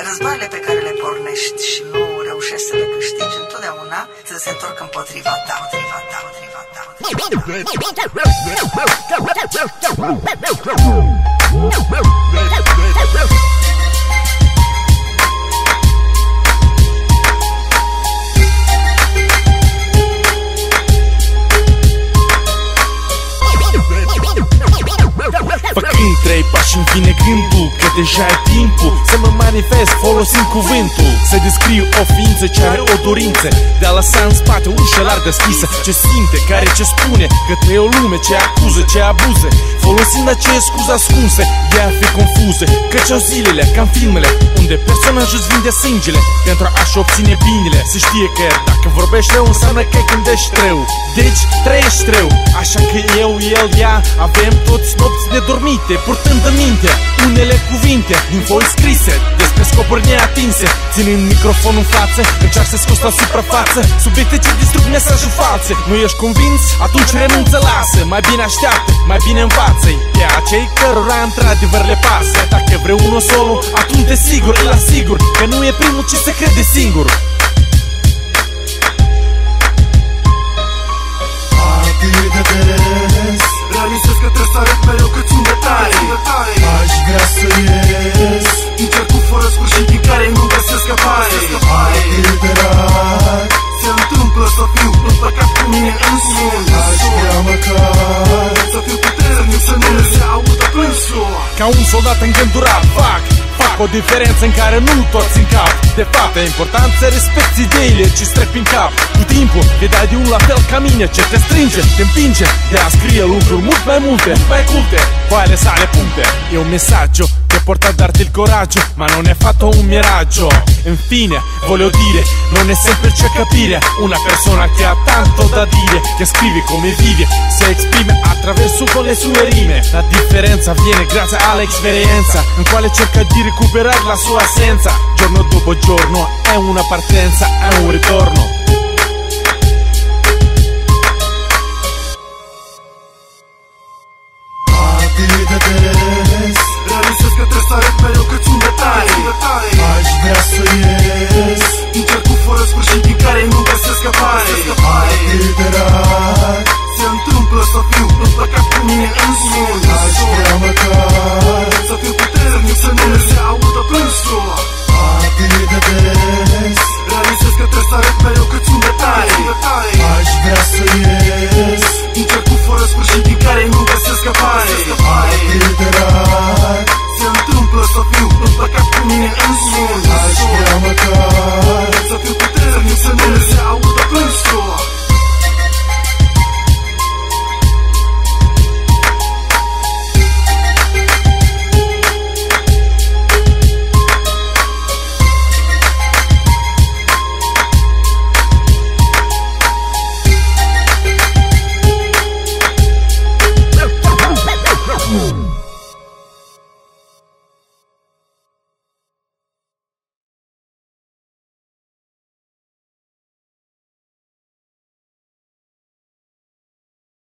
Războaiele pe care le pornești și nu reușești să le câștigi întotdeauna să se întorc împotriva ta, Făcând 3 pași îmi vine gândul că deja e timpul să mă manifest folosind cuvântul, să descriu o ființă ce are o dorință de a lăsa în spate o ușă larg deschisă, ce simte, care ce spune către o lume ce acuză, ce abuză, folosind aceea scuză ascunsă de a fi confuză. Căci au zilele ca în filmele unde personajul îți vinde sângele pentru a-și obține binele. Se știe că dacă vorbești rău înseamnă că gândești rău, deci trăiești rău. Așa că eu, el, ea avem toți nopți nedormite, purtând în minte unele cuvinte din foi scrise despre scopuri neatinse. Ținând microfonul în față, încerc să scoți la suprafață subiecte ce distrug mesaje false. Nu ești convins? Atunci renunță, lasă. Mai bine așteaptă, mai bine învață-i pe acei cărora într-adevăr le pasă. Dacă vrei unul solo, atunci desigur îl asigur că nu e primul ce se crede singur. Realizez că trebuie să arăt mereu cât sunt de tare. Aș vrea să ies încercul fără sfârșit din care nu găsesc scăpare. Adevărat se întâmplă să fiu împăcat cu mine însumi. Aș vrea măcar să fiu puternic, să nu se audă plânsul. Ca un soldat îngândurat fac o diferență în care nu toți în cap. De fapt e important să respecti ideile ce trec prin cap. Cu timpul te dai de un la fel ca mine, ce te strânge, te împinge de a scrie lucruri mult mai multe, mai culte, foaile sale puncte. E un messaggio che porta a darti il coraggio, ma non è fatto un miraggio. Infine voglio dire, non è semplice capire una persona che ha tanto da dire, che scrive come vive, si esprime attraverso con le sue rime. La differenza viene grazie all'esperienza, in quale cerca di recuperare la sua assenza. Giorno dopo giorno è una partenza, è un ritorno.